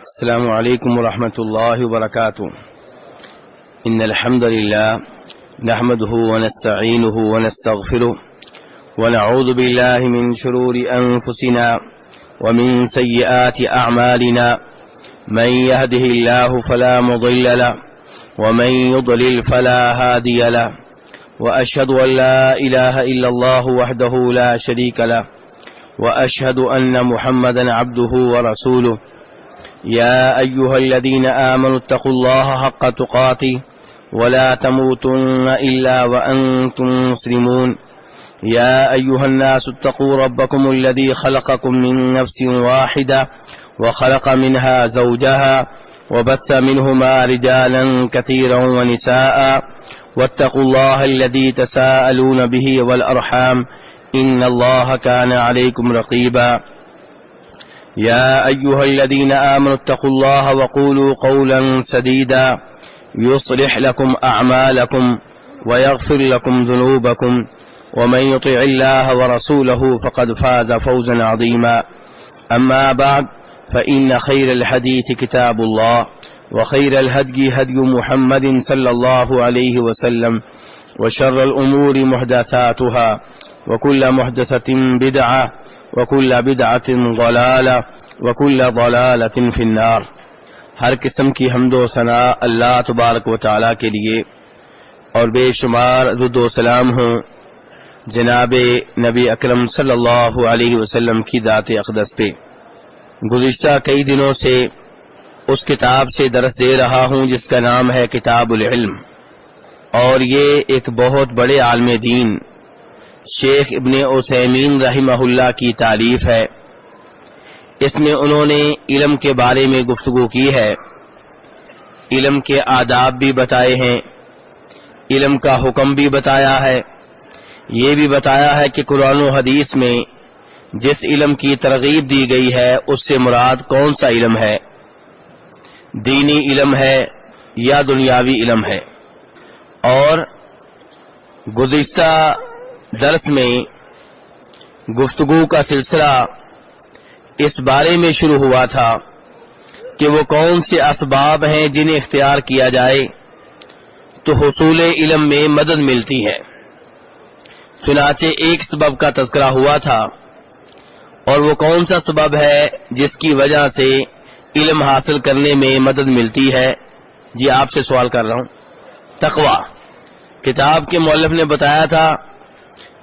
السلام علیکم ورحمۃ اللہ وبرکاتہ ان الحمد للہ نحمده ونستعینه ونستغفره ونعوذ باللہ من شرور انفسنا ومن سیئات اعمالنا من يهده الله فلا مضل له ومن يضلل فلا هادي له واشهد ان لا اله الا الله وحده لا شريك له واشهد ان محمدا عبده ورسوله يا أيها الذين آمنوا اتقوا الله حق تقاته ولا تموتن إلا وأنتم مسلمون يا أيها الناس اتقوا ربكم الذي خلقكم من نفس واحدة وخلق منها زوجها وبث منهما رجالا كثيرا ونساء واتقوا الله الذي تساءلون به والأرحام إن الله كان عليكم رقيبا يا أيها الذين آمنوا اتقوا الله وقولوا قولا سديدا يصلح لكم أعمالكم ويغفر لكم ذنوبكم ومن يطع الله ورسوله فقد فاز فوزا عظيما أما بعد فإن خير الحديث كتاب الله وخير الهدي هدي محمد صلى الله عليه وسلم وشر الأمور محدثاتها وكل محدثة بدعة وكل بدعة ضلالة وكل ضلالة في النار۔ ہر قسم کی حمد و ثناء اللہ تبارک و تعالیٰ کے لیے اور بے شمار درود و سلام ہوں جناب نبی اکرم صلی اللہ علیہ وسلم کی ذات اقدس پہ۔ گزشتہ کئی دنوں سے اس کتاب سے درس دے رہا ہوں جس کا نام ہے کتاب العلم، اور یہ ایک بہت بڑے عالم دین شیخ ابن عثیمین رحمہ اللہ کی تعریف ہے۔ اس میں انہوں نے علم کے بارے میں گفتگو کی ہے، علم کے آداب بھی بتائے ہیں، علم کا حکم بھی بتایا ہے، یہ بھی بتایا ہے کہ قرآن و حدیث میں جس علم کی ترغیب دی گئی ہے اس سے مراد کون سا علم ہے، دینی علم ہے یا دنیاوی علم ہے۔ اور گزشتہ درس میں گفتگو کا سلسلہ اس بارے میں شروع ہوا تھا کہ وہ کون سے اسباب ہیں جنہیں اختیار کیا جائے تو حصول علم میں مدد ملتی ہے۔ چنانچہ ایک سبب کا تذکرہ ہوا تھا، اور وہ کون سا سبب ہے جس کی وجہ سے علم حاصل کرنے میں مدد ملتی ہے؟ جی آپ سے سوال کر رہا ہوں۔ تقویٰ۔ کتاب کے مؤلف نے بتایا تھا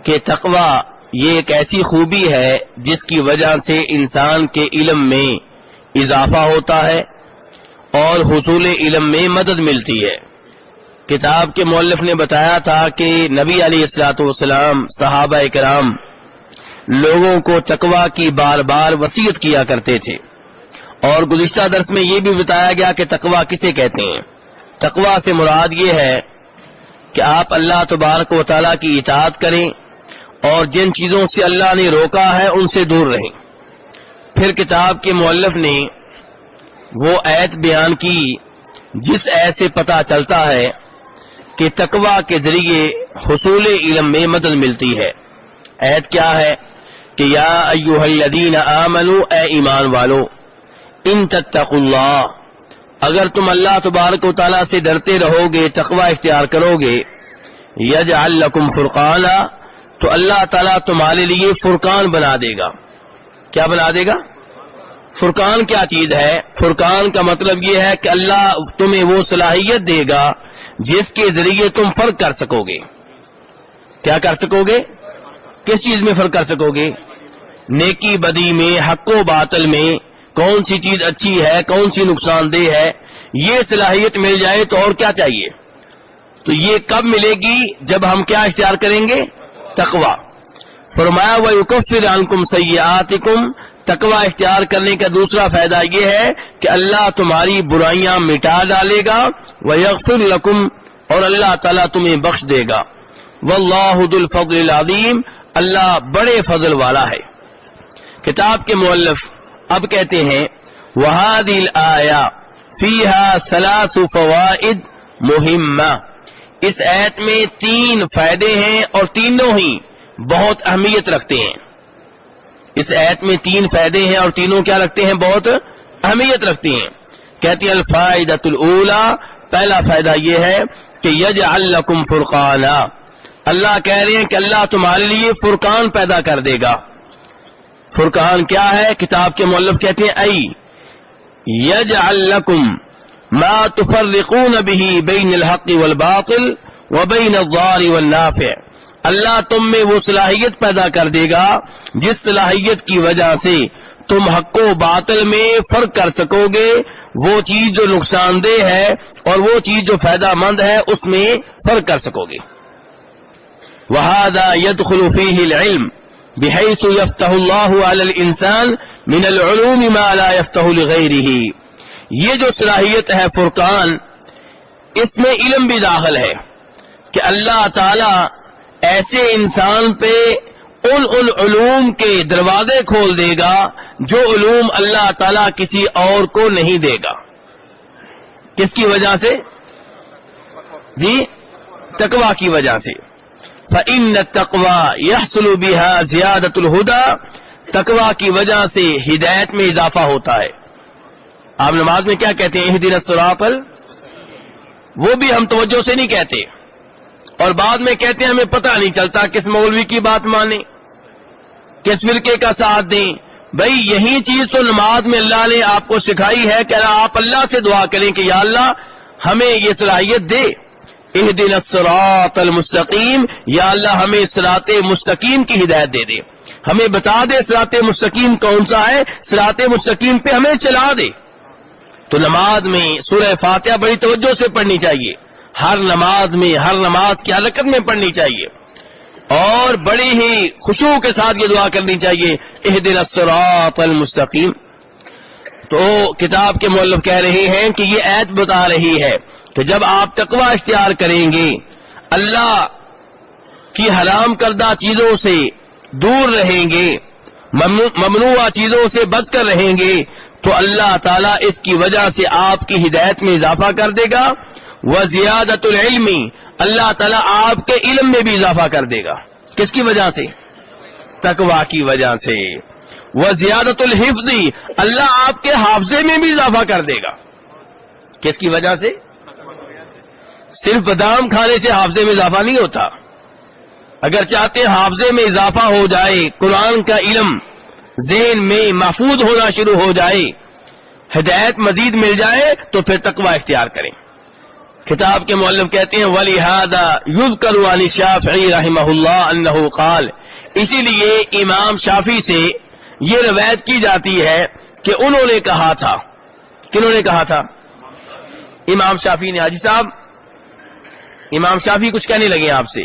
کہ تقویٰ یہ ایک ایسی خوبی ہے جس کی وجہ سے انسان کے علم میں اضافہ ہوتا ہے اور حصول علم میں مدد ملتی ہے۔ کتاب کے مؤلف نے بتایا تھا کہ نبی علیہ الصلوۃ والسلام صحابہ کرام لوگوں کو تقویٰ کی بار بار وصیت کیا کرتے تھے، اور گزشتہ درس میں یہ بھی بتایا گیا کہ تقویٰ کسے کہتے ہیں۔ تقویٰ سے مراد یہ ہے کہ آپ اللہ تبارک و تعالیٰ کی اطاعت کریں اور جن چیزوں سے اللہ نے روکا ہے ان سے دور رہیں۔ پھر کتاب کے مؤلف نے وہ آیت بیان کی جس آیت سے پتہ چلتا ہے کہ تقویٰ کے ذریعے حصول علم میں مدد ملتی ہے۔ آیت کیا ہے کہ یا ایھا الذین آمنوا، اے ایمان والو، ان تتقوا اللہ، اگر تم اللہ تبارک و تعالیٰ سے ڈرتے رہو گے، تقویٰ اختیار کرو گے، یجعل لکم فرقانا، تو اللہ تعالیٰ تمہارے لیے فرقان بنا دے گا۔ کیا بنا دے گا؟ فرقان کیا چیز ہے؟ فرقان کا مطلب یہ ہے کہ اللہ تمہیں وہ صلاحیت دے گا جس کے ذریعے تم فرق کر سکو گے۔ کیا کر سکو گے؟ کس چیز میں فرق کر سکو گے؟ نیکی بدی میں، حق و باطل میں، کون سی چیز اچھی ہے، کون سی نقصان دہ ہے، یہ صلاحیت مل جائے تو اور کیا چاہیے؟ تو یہ کب ملے گی؟ جب ہم کیا اختیار کریں گے؟ تقویٰ۔ فرمایا وَيُكَفِّرْ عَنْكُمْ سَيِّئَاتِكُمْ، تقویٰ اختیار کرنے کا دوسرا فائدہ یہ ہے کہ اللہ تمہاری برائیاں مٹا ڈالے گا، وَيَغْفِرْ لَكُمْ، اور اللہ تعالیٰ تمہیں بخش دے گا۔ وَاللَّهُ ذُو الْفَضْلِ الْعَظِيمِ، اللہ بڑے فضل والا ہے۔ کتاب کے مؤلف اب کہتے ہیں وَهَذِهِ الْآيَةُ فِيهَا ثَلَاثُ فَوَائِدَ مُهِمَّةٌ، اس آیت میں 3 فائدے ہیں اور تینوں ہی بہت اہمیت رکھتے ہیں۔ اس آیت میں 3 فائدے ہیں اور تینوں کیا رکھتے ہیں؟ بہت اہمیت رکھتی ہیں. کہتی ہیں الفائدۃ الاولی، پہلا فائدہ یہ ہے کہ یجعل لکم فرقانا، اللہ کہہ رہے ہیں کہ اللہ تمہارے لیے فرقان پیدا کر دے گا. فرقان کیا ہے؟ کتاب کے مؤلف کہتے ہیں ای یجعل لکم ما تفرقون به بین الحق والباطل وبین الضار والنافع، اللہ تم میں وہ صلاحیت پیدا کر دے گا جس صلاحیت کی وجہ سے تم حق و باطل میں فرق کر سکو گے، وہ چیز جو نقصان دہ ہے اور وہ چیز جو فائدہ مند ہے اس میں فرق کر سکو گے. وَهَذَا يَدْخُلُ فِيهِ الْعِلْمِ بحيث يفتح اللہ علی الانسان من العلوم ما لا يفتح لغیرہ، یہ جو صلاحیت ہے فرقان، اس میں علم بھی داخل ہے کہ اللہ تعالی ایسے انسان پہ ان علوم کے دروازے کھول دے گا جو علوم اللہ تعالی کسی اور کو نہیں دے گا. کس کی وجہ سے؟ جی تقوی کی وجہ سے. فَإِنَّ التَّقْوَى يَحْصُلُ بِهَا زِيَادَةُ الْهُدَى، تقوی کی وجہ سے ہدایت میں اضافہ ہوتا ہے. آپ نماز میں کیا کہتے ہیں؟ اهْدِنَا الصِّرَاطَ، وہ بھی ہم توجہ سے نہیں کہتے اور بعد میں کہتے ہیں ہمیں پتہ نہیں چلتا کس مولوی کی بات مانیں، کس فرقے کا ساتھ دیں. بھئی یہی چیز تو نماز میں اللہ نے آپ کو سکھائی ہے کہ آپ اللہ سے دعا کریں کہ یا اللہ ہمیں یہ صلاحیت دے. اہدنا الصراط المستقیم، یا اللہ ہمیں صراط مستقیم کی ہدایت دے دے، ہمیں بتا دے صراط مستقیم کون سا ہے، صراط مستقیم پہ ہمیں چلا دے. تو نماز میں سورہ فاتحہ بڑی توجہ سے پڑھنی چاہیے، ہر نماز میں، ہر نماز کی حرکت میں پڑھنی چاہیے اور بڑی ہی خشوع کے ساتھ یہ دعا کرنی چاہیے اہدنا الصراط المستقیم. تو کتاب کے مؤلف کہہ رہے ہیں کہ یہ آیت بتا رہی ہے کہ جب آپ تقوی اختیار کریں گے، اللہ کی حرام کردہ چیزوں سے دور رہیں گے، ممنوع چیزوں سے بچ کر رہیں گے، تو اللہ تعالیٰ اس کی وجہ سے آپ کی ہدایت میں اضافہ کر دے گا. وزیادۃ العلم، اللہ تعالیٰ آپ کے علم میں بھی اضافہ کر دے گا. کس کی وجہ سے؟ تقوی کی وجہ سے. وزیادۃ الحفظ، اللہ آپ کے حافظے میں بھی اضافہ کر دے گا. کس کی وجہ سے؟ صرف بادام کھانے سے حافظے میں اضافہ نہیں ہوتا. اگر چاہتے ہیں حافظے میں اضافہ ہو جائے، قرآن کا علم ذہن میں محفوظ ہونا شروع ہو جائے، ہدایت مزید مل جائے، تو پھر تقوی اختیار کریں. کتاب کے مؤلف کہتے ہیں وَلِهَذَا يُذْكَرُ عَنِ الشَّافِعِي رَحِمَهُ اللَّهُ أَنَّهُ قَالَ، اسی لیے امام شافعی سے یہ روایت کی جاتی ہے کہ انہوں نے کہا تھا. کنہوں نے کہا تھا؟ امام شافعی نے. حاجی صاحب امام شافعی کچھ کہنے لگے آپ سے.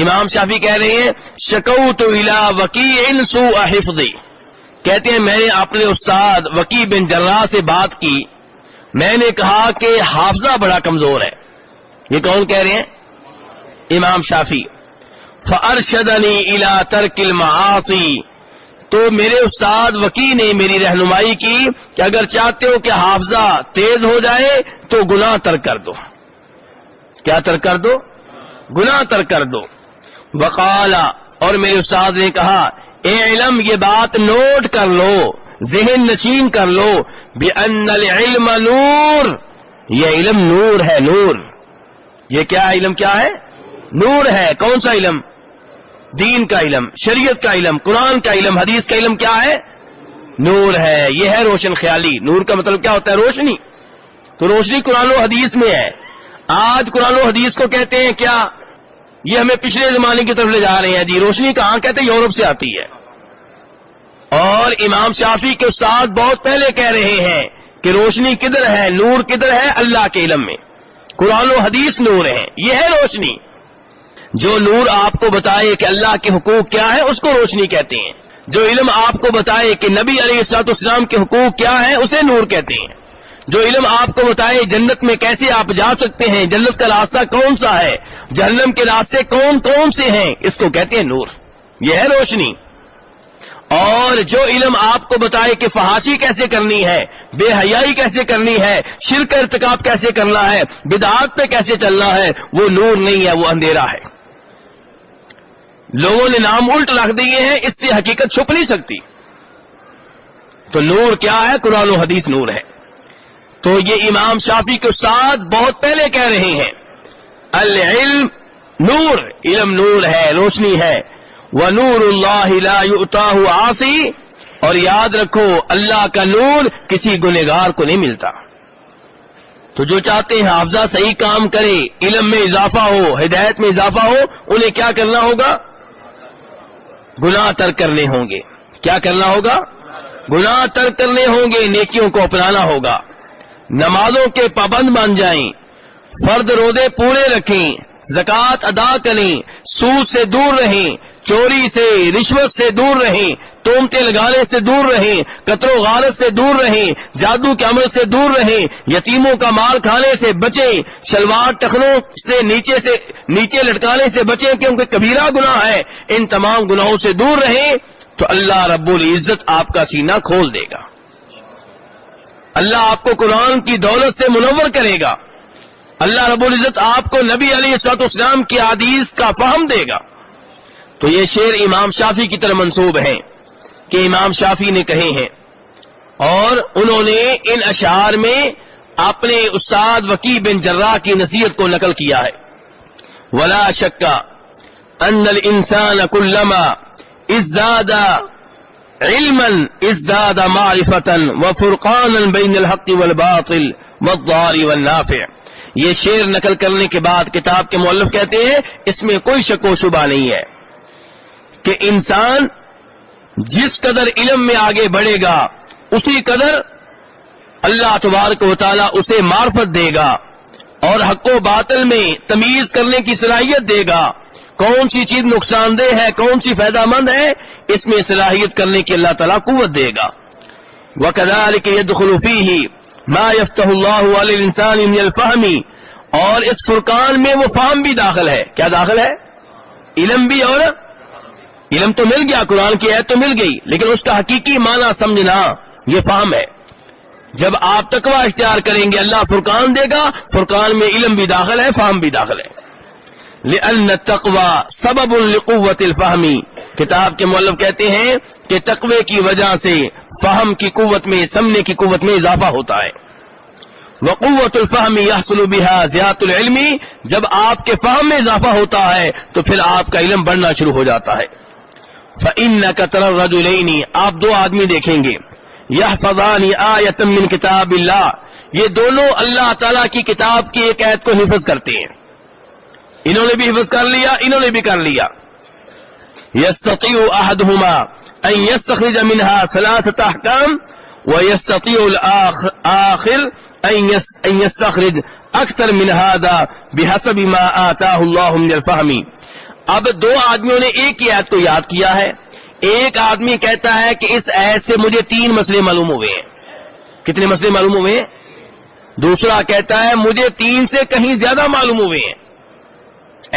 امام شافعی کہہ رہے ہیں شکوت الی وکیع سوء حفظی، کہتے ہیں میں نے اپنے استاد وکیع بن جراح سے بات کی، میں نے کہا کہ حافظہ بڑا کمزور ہے. یہ کون کہہ رہے ہیں؟ امام شافعی. فارشدنی الی ترک المعاصی، تو میرے استاد وکیع نے میری رہنمائی کی کہ اگر چاہتے ہو کہ حافظہ تیز ہو جائے تو گناہ ترک کر دو. کیا ترک کر دو؟ گناہ ترک کر دو. وقال، اور میرے استاد نے کہا اے علم، یہ بات نوٹ کر لو، ذہن نشین کر لو، بِأَنَّ الْعِلْمَ نور، یہ علم نور ہے. نور، یہ کیا ہے؟ علم کیا ہے؟ نور ہے. کون سا علم؟ دین کا علم، شریعت کا علم، قرآن کا علم، حدیث کا علم کیا ہے؟ نور ہے. یہ ہے روشن خیالی. نور کا مطلب کیا ہوتا ہے؟ روشنی. تو روشنی قرآن و حدیث میں ہے. آج قرآن و حدیث کو کہتے ہیں کیا؟ یہ ہمیں پچھلے زمانے کی طرف لے جا رہے ہیں. جی روشنی کہاں؟ کہتے ہیں یورپ سے آتی ہے. اور امام شافعی کے استاد بہت پہلے کہہ رہے ہیں کہ روشنی کدھر ہے، نور کدھر ہے؟ اللہ کے علم میں. قرآن و حدیث نور ہے، یہ ہے روشنی. جو نور آپ کو بتائے کہ اللہ کے حقوق کیا ہے اس کو روشنی کہتے ہیں. جو علم آپ کو بتائے کہ نبی علیہ الصلوۃ والسلام کے حقوق کیا ہے اسے نور کہتے ہیں. جو علم آپ کو بتائے جنت میں کیسے آپ جا سکتے ہیں، جنت کا راستہ کون سا ہے، جہنم کے راستے کون کون سے ہیں، اس کو کہتے ہیں نور. یہ ہے روشنی. اور جو علم آپ کو بتائے کہ فحاشی کیسے کرنی ہے، بے حیائی کیسے کرنی ہے، شرک کا ارتکاب کیسے کرنا ہے، بدعات پہ کیسے چلنا ہے، وہ نور نہیں ہے، وہ اندھیرا ہے. لوگوں نے نام الٹ رکھ دیے ہیں، اس سے حقیقت چھپ نہیں سکتی. تو نور کیا ہے؟ قرآن و حدیث نور ہے. تو یہ امام شافعی کے استاد بہت پہلے کہہ رہے ہیں العلم نور، علم نور ہے، روشنی ہے. وَنُورُ اللَّهِ لَا يُؤْتَاهُ عَاصِي، اور یاد رکھو اللہ کا نور کسی گنہگار کو نہیں ملتا. تو جو چاہتے ہیں حافظہ صحیح کام کرے، علم میں اضافہ ہو، ہدایت میں اضافہ ہو، انہیں کیا کرنا ہوگا؟ گناہ ترک کرنے ہوں گے. کیا کرنا ہوگا؟ گناہ ترک کرنے ہوں گے، نیکیوں کو اپنانا ہوگا، نمازوں کے پابند بن جائیں، فرض روزے پورے رکھیں، زکوٰۃ ادا کریں، سود سے دور رہیں، چوری سے رشوت سے دور رہیں، تہمتیں لگانے سے دور رہیں، قتل و غارت سے دور رہیں، جادو کے عمل سے دور رہیں، یتیموں کا مال کھانے سے بچیں، شلوار ٹخنوں سے نیچے لٹکانے سے بچیں کیونکہ کبیرہ گناہ ہے. ان تمام گناہوں سے دور رہیں تو اللہ رب العزت آپ کا سینہ کھول دے گا. اللہ آپ کو قرآن کی دولت سے منور کرے گا. اللہ رب العزت آپ کو نبی علیہ الصلوۃ والسلام کی حدیث کا فہم دے گا. تو یہ شعر امام شافعی کی طرف منسوب ہیں کہ امام شافعی نے کہے ہیں، اور انہوں نے ان اشعار میں اپنے استاد وکیع بن جراح کی نصیحت کو نقل کیا ہے. ولا شک ان الانسان كلما ازداد علما ازداد معرفتا وفرقانا بین الحق والباطل والضار والنافع. یہ شعر نقل کرنے کے بعد کتاب کے مؤلف کہتے ہیں اس میں کوئی شک و شبہ نہیں ہے کہ انسان جس قدر علم میں آگے بڑھے گا اسی قدر اللہ تبارک و تعالی اسے معرفت دے گا اور حق و باطل میں تمیز کرنے کی صلاحیت دے گا. کون سی چیز نقصان دہ ہے، کون سی فائدہ مند ہے، اس میں صلاحیت کرنے کی اللہ تعالیٰ قوت دے گا. وَكَذَلِكَ يَدْخُلُ فِيهِ مَا يَفْتَحُ اللَّهُ عَلَى الْإِنسَانِ مِنَ الْفَهْمِ، اور اس فرقان میں وہ فہم بھی داخل ہے. کیا داخل ہے؟ علم بھی. اور علم تو مل گیا، قرآن کی آیت تو مل گئی، لیکن اس کا حقیقی معنی سمجھنا یہ فہم ہے. جب آپ تقوی اختیار کریں گے اللہ فرقان دے گا. فرقان میں علم بھی داخل ہے، فہم بھی داخل ہے. لأن التقوى سبب لقوت الفهم، کتاب کے مؤلف کہتے ہیں کہ تقوی کی وجہ سے فہم کی قوت میں، سمجھنے کی قوت میں اضافہ ہوتا ہے. وقوت الفهم يحصل بها زیادۃ العلم، جب آپ کے فہم میں اضافہ ہوتا ہے تو پھر آپ کا علم بڑھنا شروع ہو جاتا ہے. فإنك ترى الرجلين، آپ دو آدمی دیکھیں گے، يحفظان آیۃ من کتاب اللہ، یہ دونوں اللہ تعالیٰ کی کتاب کی ایک آیت کو حفظ کرتے ہیں. انہوں نے بھی حفظ کر لیا، انہوں نے بھی کر لیا. يستطيع احدهما ان يستخرج منها ثلاثة احکام ويستطيع الاخر ان يستخرج اکثر من هذا بحسب ما آتاه الله من الفهم. اب دو آدمیوں نے ایک ہی آیت کو یاد کیا ہے. ایک آدمی کہتا ہے کہ اس آیت سے مجھے 3 مسئلے معلوم ہوئے ہیں. کتنے مسئلے معلوم ہوئے ہیں؟ دوسرا کہتا ہے مجھے 3 سے کہیں زیادہ معلوم ہوئے ہیں.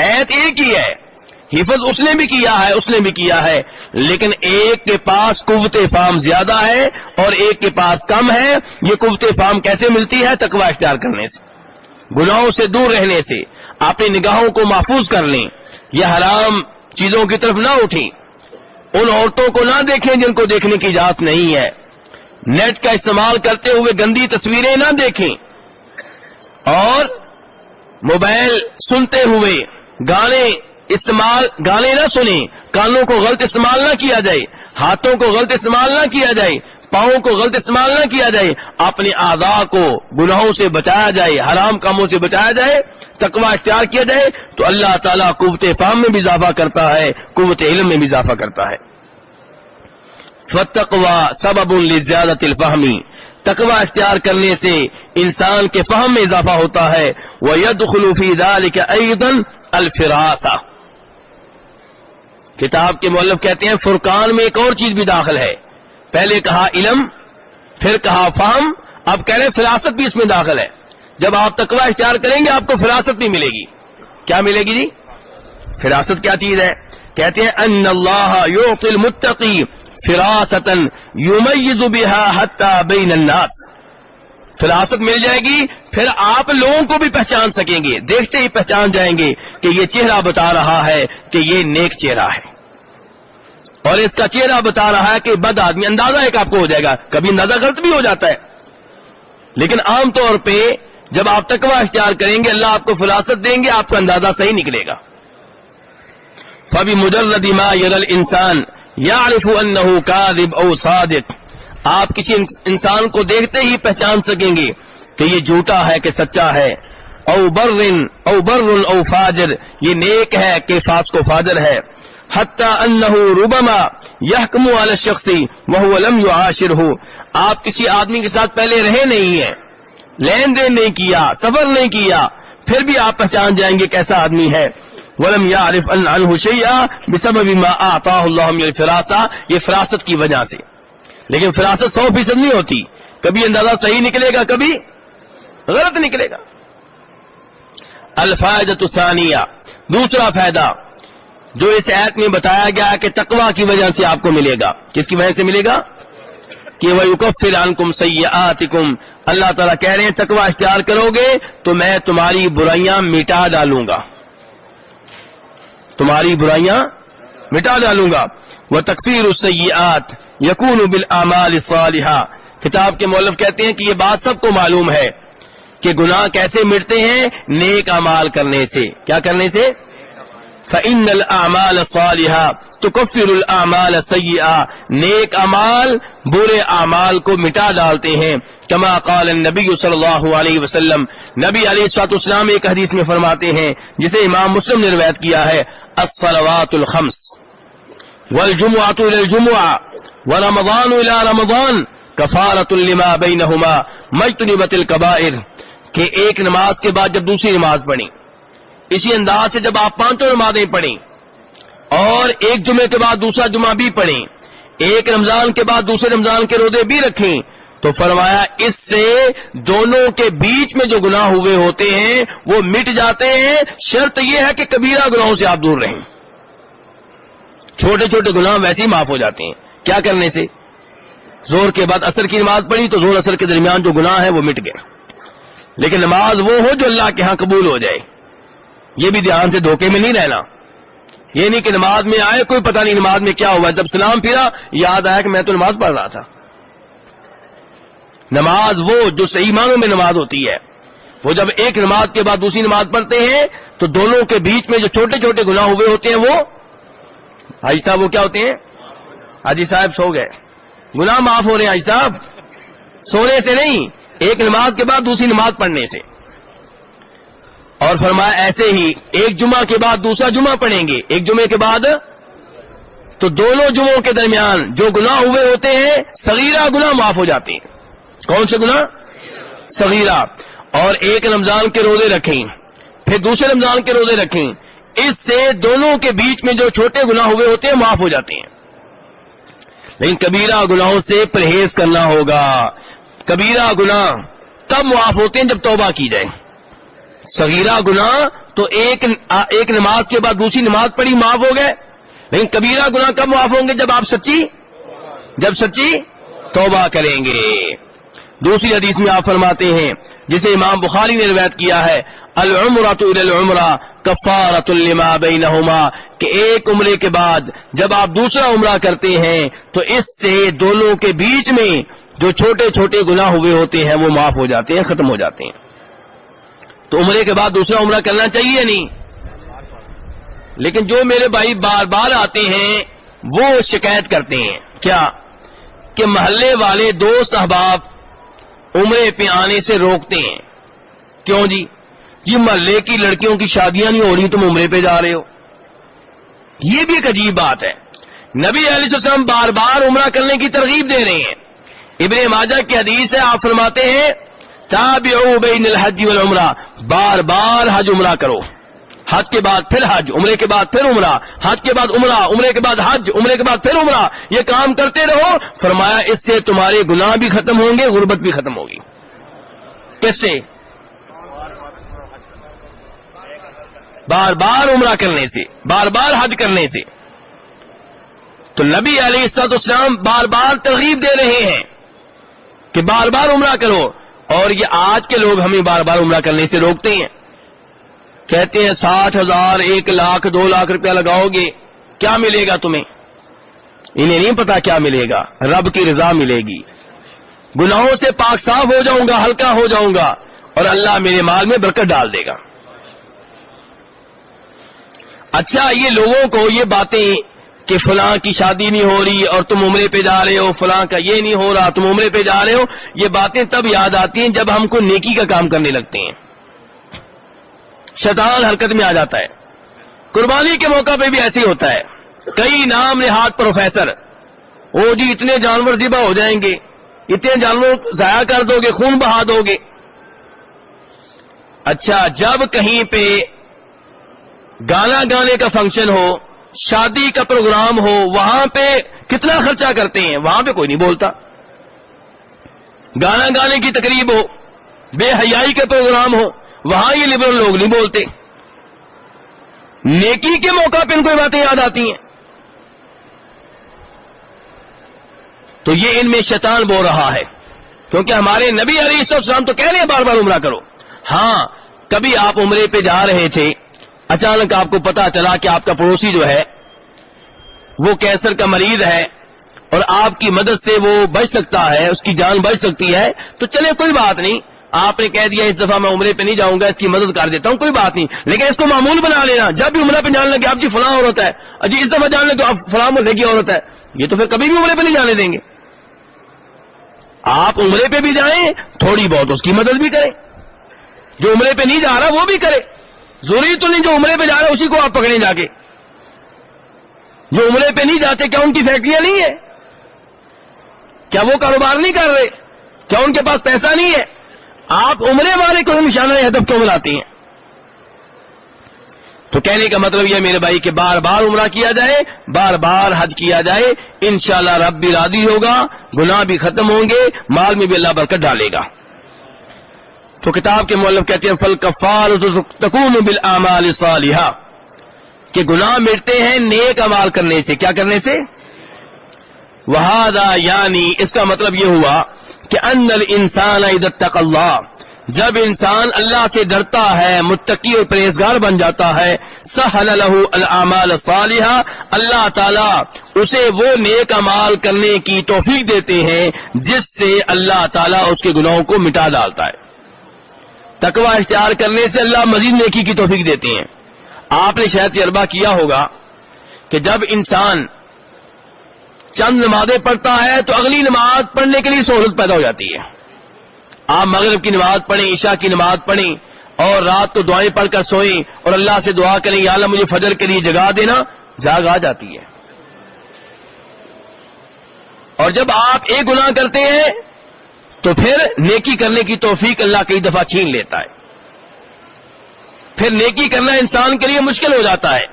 ایت ایک ہی ہے، حفظ اس نے بھی کیا ہے، اس نے بھی کیا ہے، لیکن ایک کے پاس قوت فہم زیادہ ہے اور ایک کے پاس کم ہے. یہ قوت فہم کیسے ملتی ہے؟ تقوی اختیار کرنے سے، گناہوں سے دور رہنے سے، اپنی نگاہوں کو محفوظ کر لیں، یہ حرام چیزوں کی طرف نہ اٹھیں، ان عورتوں کو نہ دیکھیں جن کو دیکھنے کی اجازت نہیں ہے، نیٹ کا استعمال کرتے ہوئے گندی تصویریں نہ دیکھیں، اور موبائل سنتے ہوئے گانے نہ سنیں، کانوں کو غلط استعمال نہ کیا جائے، ہاتھوں کو غلط استعمال نہ کیا جائے، پاؤں کو غلط استعمال نہ کیا جائے، اپنے اعضاء کو گناہوں سے بچایا جائے، حرام کاموں سے بچایا جائے، تقوی اختیار کیا جائے تو اللہ تعالیٰ قوت فہم میں بھی اضافہ کرتا ہے، قوت علم میں بھی اضافہ کرتا ہے. فالتقوی سبب لزیادۃ الفہم، تقوی اختیار کرنے سے انسان کے فہم میں اضافہ ہوتا ہے. وَيَدْخُلُ فِي ذَلِكَ أَيْضًا الْفِرَاسَةُ، کتاب کے مؤلف کہتے ہیں فرقان میں ایک اور چیز بھی داخل ہے. پہلے کہا علم، پھر کہا فہم، اب کہہ رہے فراست بھی اس میں داخل ہے. جب آپ تقوی اختیار کریں گے آپ کو فراست بھی ملے گی. کیا ملے گی جی؟ فراست کیا چیز ہے؟ کہتے ہیں ان اللہ یعطی المتقی فراستاً یمیز بها حتی بین الناس، فراست مل جائے گی پھر آپ لوگوں کو بھی پہچان سکیں گے، دیکھتے ہی پہچان جائیں گے کہ یہ چہرہ بتا رہا ہے کہ یہ نیک چہرہ ہے. اور اس کا چہرہ بتا رہا ہے کہ بد آدمی. اندازہ ایک آپ کو ہو جائے گا, کبھی اندازہ غلط بھی ہو جاتا ہے, لیکن عام طور پہ جب آپ تقوی اختیار کریں گے اللہ آپ کو فراست دیں گے, آپ کا اندازہ صحیح نکلے گا. فَبِمُجَرَّدِ مَا يَرَى الْإِنسَانُ يَعْرِفُ أَنَّهُ كَاذِبٌ أَوْ صَادِقٌ. آپ کسی انسان کو دیکھتے ہی پہچان سکیں گے کہ یہ جھوٹا ہے کہ سچا ہے. او بر او فاجر, یہ نیک ہے کہ فاسق و فاجر ہے. حتی انہ ربما یحکم علی الشخص وهو لم یعاشرہ. آپ کسی آدمی کے ساتھ پہلے رہے نہیں ہیں, لین دین نہیں کیا, سفر نہیں کیا, پھر بھی آپ پہچان جائیں گے کیسا آدمی ہے. ولم يعرف عنہ شیئا بسبب ما اعطاه اللہ من الفراسہ, یہ فراست کی وجہ سے. لیکن فراست 100% نہیں ہوتی, کبھی اندازہ صحیح نکلے گا, کبھی غلط نکلے گا. الفائدۃ الثانیہ, دوسرا فائدہ جو اس آیت میں بتایا گیا کہ تقوی کی وجہ سے آپ کو ملے گا. کس کی وجہ سے ملے گا؟ کہ وَيُكَفِّرْ عَنْكُمْ سَيِّئَاتِكُمْ. اللہ تعالیٰ کہہ رہے ہیں تقوی اختیار کرو گے تو میں تمہاری برائیاں مٹا ڈالوں گا, تمہاری برائیاں مٹا ڈالوں گا. وَتَكْفِيرُ السَّيِّئَاتِ يَكُونُ بِالْأَعْمَالِ الصَّالِحَةِ. کتاب کے مؤلف کہتے ہیں کہ یہ بات سب کو معلوم ہے کہ گناہ کیسے مٹتے ہیں, نیک اعمال کرنے سے. کیا کرنے سے؟ فَإِنَّ الْأَعْمَالَ الصَّالِحَةَ تُكَفِّرُ الْأَعْمَالَ السَّيِّئَةَ. نیک اعمال برے اعمال کو مٹا ڈالتے ہیں. کما قال النبی صلی اللہ علیہ وسلم, نبی علیہ الصلوۃ والسلام ایک حدیث میں فرماتے ہیں جسے امام مسلم نے روایت کیا ہے, الصلوات الخمس والجمعۃ الی الجمعہ ورمضان الی رمضان کفارۃ لما بینہما ما اجتنبت الکبائر. کہ ایک نماز کے بعد جب دوسری نماز پڑھیں, اسی انداز سے جب آپ 5 نمازیں پڑھیں اور ایک جمعے کے بعد دوسرا جمعہ بھی پڑھیں, ایک رمضان کے بعد دوسرے رمضان کے روزے بھی رکھیں, تو فرمایا اس سے دونوں کے بیچ میں جو گناہ ہوئے ہوتے ہیں وہ مٹ جاتے ہیں. شرط یہ ہے کہ کبیرہ گناہوں سے آپ دور رہیں. چھوٹے چھوٹے گناہ ویسے ہی معاف ہو جاتے ہیں. کیا کرنے سے؟ زور کے بعد عصر کی نماز پڑھی تو زور عصر کے درمیان جو گناہ ہے وہ مٹ گئے. لیکن نماز وہ ہو جو اللہ کے ہاں قبول ہو جائے. یہ بھی دھیان سے دھوکے میں نہیں رہنا. یہ نہیں کہ نماز میں آئے کوئی پتہ نہیں نماز میں کیا ہوا, جب سلام پھرا یاد آیا کہ میں تو نماز پڑھ رہا تھا. نماز وہ جو صحیح معنوں میں نماز ہوتی ہے, وہ جب ایک نماز کے بعد دوسری نماز پڑھتے ہیں تو دونوں کے بیچ میں جو چھوٹے چھوٹے گناہ ہوئے ہوتے ہیں وہ حاجی صاحب وہ کیا ہوتے ہیں؟ حاجی صاحب سو گئے, گناہ معاف ہو رہے ہیں حاجی صاحب, سونے سے نہیں, ایک نماز کے بعد دوسری نماز پڑھنے سے. اور فرمایا ایسے ہی ایک جمعہ کے بعد دوسرا جمعہ پڑھیں گے, ایک جمعے کے بعد, تو دونوں جمعوں کے درمیان جو گناہ ہوئے ہوتے ہیں صغیرہ گناہ معاف ہو جاتے ہیں. کون سے گناہ؟ صغیرہ. اور ایک رمضان کے روزے رکھیں, پھر دوسرے رمضان کے روزے رکھیں, اس سے دونوں کے بیچ میں جو چھوٹے گناہ ہوئے ہوتے ہیں معاف ہو جاتے ہیں. لیکن کبیرہ گناہوں سے پرہیز کرنا ہوگا. کبیرہ گناہ تب معاف ہوتے ہیں جب توبہ کی جائے. صغیرہ گناہ تو ایک نماز کے بعد دوسری نماز پڑھی معاف ہو گئے, لیکن کبیرہ گناہ کب معاف ہوں گے؟ جب آپ سچی توبہ کریں گے. دوسری حدیث میں آپ فرماتے ہیں جسے امام بخاری نے روایت کیا ہے, العمرۃ الی العمرہ کفارۃ لما بینہما. کہ ایک عمرے کے بعد جب آپ دوسرا عمرہ کرتے ہیں تو اس سے دونوں کے بیچ میں جو چھوٹے چھوٹے گناہ ہوئے ہوتے ہیں وہ معاف ہو جاتے ہیں, ختم ہو جاتے ہیں. تو عمرے کے بعد دوسرا عمرہ کرنا چاہیے نہیں. لیکن جو میرے بھائی بار بار آتے ہیں وہ شکایت کرتے ہیں کیا کہ محلے والے دوست احباب عمرے پہ آنے سے روکتے ہیں. کیوں جی؟ یہ محلے کی لڑکیوں کی شادیاں نہیں ہو رہی, تم عمرے پہ جا رہے ہو. یہ بھی ایک عجیب بات ہے. نبی علیہ السلام بار بار عمرہ کرنے کی ترغیب دے رہے ہیں. ابن ماجہ کی حدیث ہے, آپ فرماتے ہیں تابعوا بین الحج والعمرہ, بار بار حج عمرہ کرو, حج کے بعد پھر حج, عمرے کے بعد پھر عمرہ, حج کے بعد عمرہ, عمرے کے بعد حج, عمرے کے بعد پھر عمرہ. یہ کام کرتے رہو. فرمایا اس سے تمہارے گناہ بھی ختم ہوں گے, غربت بھی ختم ہوگی. کس سے؟ بار بار عمرہ کرنے سے, بار بار حج کرنے سے. تو نبی علیہ الصلوۃ والسلام بار بار ترغیب دے رہے ہیں کہ بار بار عمرہ کرو. اور یہ آج کے لوگ ہمیں بار بار عمرہ کرنے سے روکتے ہیں. کہتے ہیں 60,000 1 لاکھ 2 لاکھ روپیہ لگاؤ گے کیا ملے گا تمہیں؟ انہیں نہیں پتا کیا ملے گا، رب کی رضا ملے گی، گناہوں سے پاک صاف ہو جاؤں گا، ہلکا ہو جاؤں گا، اور اللہ میرے مال میں برکت ڈال دے گا۔ اچھا، یہ لوگوں کو یہ باتیں کہ فلاں کی شادی نہیں ہو رہی اور تم عمرے پہ جا رہے ہو، فلاں کا یہ نہیں ہو رہا تم عمرے پہ جا رہے ہو، یہ باتیں تب یاد آتی ہیں جب ہم کو نیکی کا کام کرنے لگتے ہیں، شیطان حرکت میں آ جاتا ہے۔ قربانی کے موقع پہ بھی ایسے ہی ہوتا ہے، کئی نام نہاد پروفیسر، وہ جی اتنے جانور ذبح ہو جائیں گے، اتنے جانور ضائع کر دو گے، خون بہا دو گے۔ اچھا، جب کہیں پہ گانا گانے کا فنکشن ہو، شادی کا پروگرام ہو، وہاں پہ کتنا خرچہ کرتے ہیں، وہاں پہ کوئی نہیں بولتا۔ گانا گانے کی تقریب ہو، بے حیائی کا پروگرام ہو، وہاں یہ لبرل لوگ نہیں بولتے۔ نیکی کے موقع پہ ان کو یہ باتیں یاد آتی ہیں، تو یہ ان میں شیطان بول رہا ہے، کیونکہ ہمارے نبی علیہ السلام تو کہہ رہے ہیں بار بار عمرہ کرو۔ ہاں، کبھی آپ عمرے پہ جا رہے تھے، اچانک آپ کو پتا چلا کہ آپ کا پڑوسی جو ہے وہ کینسر کا مریض ہے اور آپ کی مدد سے وہ بچ سکتا ہے، اس کی جان بچ سکتی ہے، تو چلے کوئی بات نہیں، آپ نے کہہ دیا اس دفعہ میں عمرے پہ نہیں جاؤں گا، اس کی مدد کر دیتا ہوں، کوئی بات نہیں، لیکن اس کو معمول بنا لینا، جب بھی عمرہ پہ جانے لگے آپ جی فلاں عورت ہے، جی اس دفعہ جان لگے تو آپ فلاں محلے کی عورت ہے، یہ تو پھر کبھی بھی عمرے پہ نہیں جانے دیں گے۔ آپ عمرے پہ بھی جائیں، تھوڑی بہت اس کی مدد بھی کریں، جو عمرے پہ نہیں جا رہا وہ بھی کرے، ضروری تو نہیں جو عمرے پہ جا رہا ہے اسی کو آپ پکڑیں جا کے۔ جو عمرے پہ نہیں جاتے کیا ان کی فیکٹریاں نہیں ہے؟ کیا وہ کاروبار نہیں کر رہے؟ کیا ان کے پاس پیسہ نہیں ہے؟ آپ عمرے والے کو نشانہ ہدف کیوں بناتے ہیں؟ تو کہنے کا مطلب یہ میرے بھائی کہ بار بار عمرہ کیا جائے، بار بار حج کیا جائے، انشاءاللہ رب بھی راضی ہوگا، گناہ بھی ختم ہوں گے، مال میں بھی اللہ برکت ڈالے گا۔ تو کتاب کے مؤلف کہتے ہیں فَالْكَفَّارَةُ تَكُونُ بِالْأَعْمَالِ الصَّالِحَةِ، کہ گناہ مٹتے ہیں نیک اعمال کرنے سے۔ کیا کرنے سے؟ وَهَذَا یعنی اس کا مطلب یہ ہوا کہ ان الانسان اذا اتقى اللہ، جب انسان اللہ سے ڈرتا ہے، متقی اور پرہیزگار بن جاتا ہے، سہل له الاعمال الصالحہ، اللہ تعالی اسے وہ نیک اعمال کرنے کی توفیق دیتے ہیں جس سے اللہ تعالی اس کے گناہوں کو مٹا ڈالتا ہے۔ تقوی اختیار کرنے سے اللہ مزید نیکی کی توفیق دیتے ہیں۔ آپ نے شاید تجربہ کیا ہوگا کہ جب انسان چند نمازیں پڑھتا ہے تو اگلی نماز پڑھنے کے لیے سہولت پیدا ہو جاتی ہے۔ آپ مغرب کی نماز پڑھیں، عشاء کی نماز پڑھیں اور رات کو دعائیں پڑھ کر سوئیں اور اللہ سے دعا کریں یا اللہ مجھے فجر کے لیے جگا دینا، جاگ آ جاتی ہے۔ اور جب آپ ایک گناہ کرتے ہیں تو پھر نیکی کرنے کی توفیق اللہ کئی دفعہ چھین لیتا ہے، پھر نیکی کرنا انسان کے لیے مشکل ہو جاتا ہے۔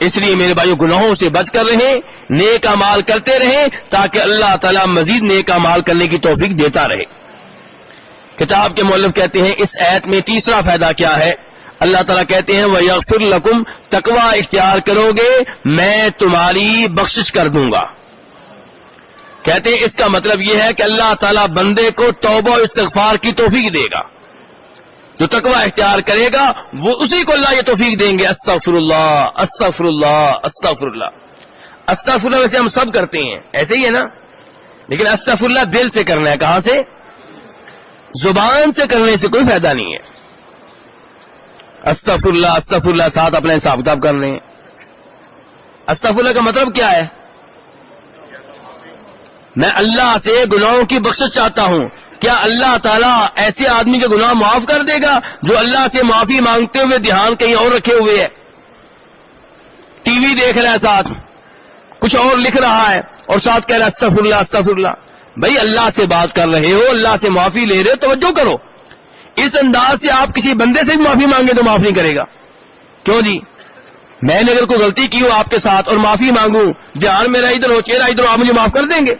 اس لیے میرے بھائیو گناہوں سے بچ کر رہیں، نیک اعمال کرتے رہیں تاکہ اللہ تعالیٰ مزید نیک اعمال کرنے کی توفیق دیتا رہے۔ کتاب کے مؤلف کہتے ہیں اس آیت میں تیسرا فائدہ کیا ہے؟ اللہ تعالیٰ کہتے ہیں وَيَغْفِرْ لَكُمْ، تقوی اختیار کرو گے میں تمہاری بخشش کر دوں گا۔ کہتے ہیں اس کا مطلب یہ ہے کہ اللہ تعالیٰ بندے کو توبہ و استغفار کی توفیق دے گا، جو تقوی اختیار کرے گا وہ اسی کو اللہ یہ توفیق دیں گے۔ استغفر اللہ استغفر اللہ استغفر اللہ، استغفر اللہ ویسے ہم سب کرتے ہیں، ایسے ہی ہے نا، لیکن استغفر اللہ دل سے کرنا ہے۔ کہاں سے؟ زبان سے کرنے سے کوئی فائدہ نہیں ہے۔ استغفر اللہ ساتھ اپنا حساب کتاب کر رہے ہیں۔ استغفر اللہ کا مطلب کیا ہے؟ میں اللہ سے گناہوں کی بخشش چاہتا ہوں۔ کیا اللہ تعالیٰ ایسے آدمی کے گناہ معاف کر دے گا جو اللہ سے معافی مانگتے ہوئے دھیان کہیں اور رکھے ہوئے ہے، ٹی وی دیکھ رہا ہے، ساتھ کچھ اور لکھ رہا ہے اور ساتھ کہہ رہا ہے استغفر اللہ استغفر اللہ؟ بھائی اللہ سے بات کر رہے ہو، اللہ سے معافی لے رہے ہو، توجہ کرو۔ اس انداز سے آپ کسی بندے سے بھی معافی مانگے تو معاف نہیں کرے گا۔ کیوں جی؟ میں نے اگر کوئی غلطی کی ہو آپ کے ساتھ اور معافی مانگوں، دھیان میرا ادھر ہو، چہرہ ادھر ہو، آپ مجھے معاف کر دیں گے؟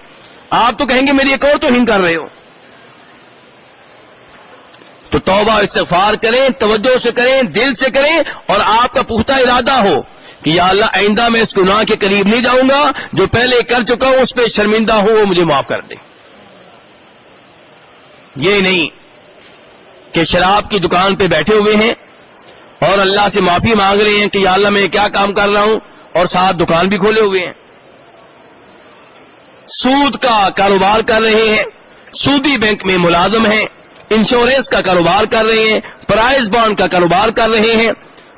آپ تو کہیں گے میری ایک اور توہین کر رہے ہو۔ تو توبہ استغفار کریں، توجہ سے کریں، دل سے کریں، اور آپ کا پختہ ارادہ ہو کہ یا اللہ آئندہ میں اس گناہ کے قریب نہیں جاؤں گا، جو پہلے کر چکا ہوں اس پہ شرمندہ ہوں، وہ مجھے معاف کر دے۔ یہ نہیں کہ شراب کی دکان پہ بیٹھے ہوئے ہیں اور اللہ سے معافی مانگ رہے ہیں کہ یا اللہ میں کیا کام کر رہا ہوں، اور ساتھ دکان بھی کھولے ہوئے ہیں۔ سود کا کاروبار کر رہے ہیں، سودی بینک میں ملازم ہیں، انشورنس کا کاروبار کر رہے ہیں، پرائز بانڈ کا کاروبار کر رہے ہیں،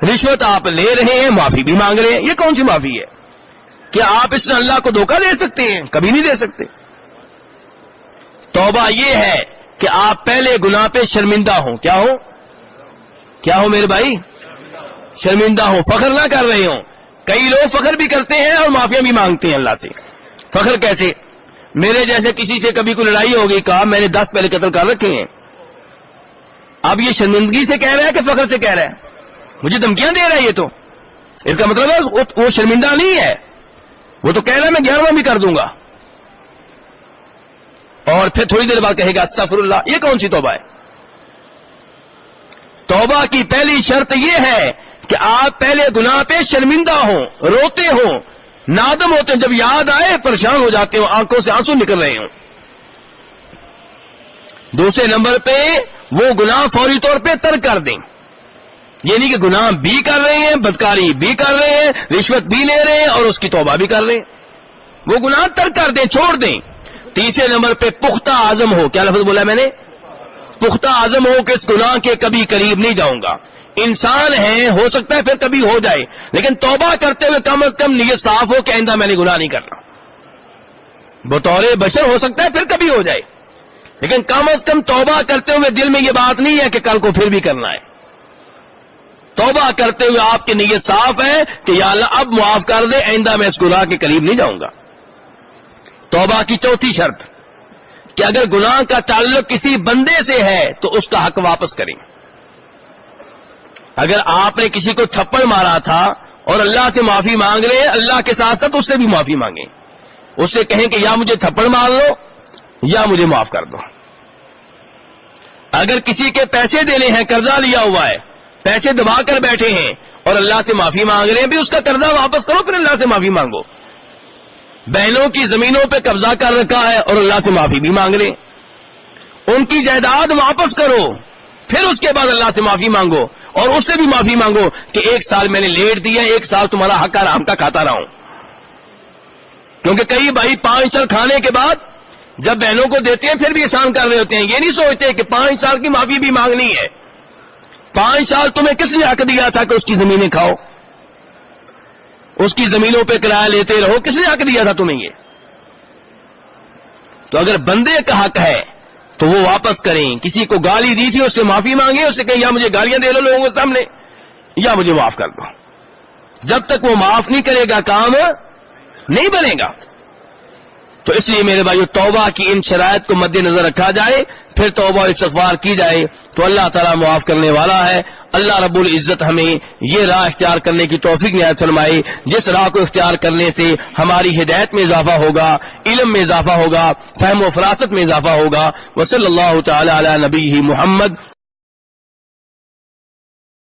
رشوت آپ لے رہے ہیں، معافی بھی مانگ رہے ہیں، یہ کون سی معافی ہے؟ کیا آپ اس نے اللہ کو دھوکہ دے سکتے ہیں؟ کبھی نہیں دے سکتے۔ توبہ یہ ہے کہ آپ پہلے گناہ پہ شرمندہ ہوں۔ کیا ہو میرے بھائی؟ شرمندہ ہوں، فخر نہ کر رہے ہوں۔ کئی لوگ فخر بھی کرتے ہیں اور معافیاں بھی مانگتے ہیں اللہ سے۔ فخر کیسے؟ میرے جیسے کسی سے کبھی کوئی لڑائی ہو گئی، کہا میں نے 10 پہلے قتل کر رکھے ہیں، اب یہ شرمندگی سے کہہ رہا ہے کہ فخر سے کہہ رہا ہے؟ مجھے دھمکیاں دے رہا ہے یہ، تو اس کا مطلب ہے وہ شرمندہ نہیں ہے، وہ تو کہہ رہا ہے میں 11واں بھی کر دوں گا، اور پھر تھوڑی دیر بعد کہے گا استغفر اللہ۔ یہ کون سی توبہ ہے؟ توبہ کی پہلی شرط یہ ہے کہ آپ پہلے گناہ پہ شرمندہ ہوں، روتے ہوں، نادم ہوتے ہیں، جب یاد آئے پریشان ہو جاتے ہوں، آنکھوں سے آنسو نکل رہے ہوں۔ دوسرے نمبر پہ وہ گناہ فوری طور پہ ترک کر دیں، یہ نہیں کہ گناہ بھی کر رہے ہیں، بدکاری بھی کر رہے ہیں، رشوت بھی لے رہے ہیں اور اس کی توبہ بھی کر رہے ہیں، وہ گناہ ترک کر دیں، چھوڑ دیں۔ تیسرے نمبر پہ پختہ عزم ہو۔ کیا لفظ بولا میں نے؟ پختہ عزم ہو کہ اس گناہ کے کبھی قریب نہیں جاؤں گا۔ انسان ہے، ہو سکتا ہے پھر کبھی ہو جائے، لیکن توبہ کرتے ہوئے کم از کم نیت صاف ہو کہ آئندہ میں نے گناہ نہیں کرنا۔ بطور بشر ہو سکتا ہے پھر کبھی ہو جائے، لیکن کم از کم توبہ کرتے ہوئے دل میں یہ بات نہیں ہے کہ کل کو پھر بھی کرنا ہے۔ توبہ کرتے ہوئے آپ کی نیت صاف ہے کہ یا اللہ اب معاف کر دے، آئندہ میں اس گناہ کے قریب نہیں جاؤں گا۔ توبہ کی چوتھی شرط کہ اگر گناہ کا تعلق کسی بندے سے ہے تو اس کا حق واپس کریں۔ اگر آپ نے کسی کو تھپڑ مارا تھا اور اللہ سے معافی مانگ رہے ہیں، اللہ کے ساتھ ساتھ اس سے بھی معافی مانگیں، اس سے کہیں کہ یا مجھے تھپڑ مار لو یا مجھے معاف کر دو۔ اگر کسی کے پیسے دینے ہیں، قرضہ لیا ہوا ہے، پیسے دبا کر بیٹھے ہیں اور اللہ سے معافی مانگ رہے ہیں، بھی اس کا قرضہ واپس کرو، پھر اللہ سے معافی مانگو۔ بہنوں کی زمینوں پہ قبضہ کر رکھا ہے اور اللہ سے معافی بھی مانگ رہے ہیں، ان کی جائیداد واپس کرو، پھر اس کے بعد اللہ سے معافی مانگو، اور اس سے بھی معافی مانگو کہ 1 سال میں نے لیٹ دیا، 1 سال تمہارا حق حرام کا کھاتا رہا ہوں۔ کیونکہ کئی بھائی 5 سال کھانے کے بعد جب بہنوں کو دیتے ہیں پھر بھی احسان کر رہے ہوتے ہیں، یہ نہیں سوچتے کہ 5 سال کی معافی بھی مانگنی ہے۔ 5 سال تمہیں کس نے حق دیا تھا کہ اس کی زمینیں کھاؤ، اس کی زمینوں پہ کرایہ لیتے رہو؟ کس نے حق دیا تھا تمہیں یہ؟ تو اگر بندے کا حق ہے تو وہ واپس کریں۔ کسی کو گالی دی تھی، اس سے معافی مانگے، اس سے کہیں یا مجھے گالیاں دے لو لوگوں کے سامنے یا مجھے معاف کر دو۔ جب تک وہ معاف نہیں کرے گا کام نہیں بنے گا۔ تو اس لیے میرے بھائیو توبہ کی ان شرائط کو مد نظر رکھا جائے، پھر توبہ استغفار کی جائے تو اللہ تعالیٰ معاف کرنے والا ہے۔ اللہ رب العزت ہمیں یہ راہ اختیار کرنے کی توفیق عنایت فرمائے، جس راہ کو اختیار کرنے سے ہماری ہدایت میں اضافہ ہوگا، علم میں اضافہ ہوگا، فہم و فراست میں اضافہ ہوگا۔ وصلی اللہ تعالی علی نبیہ محمد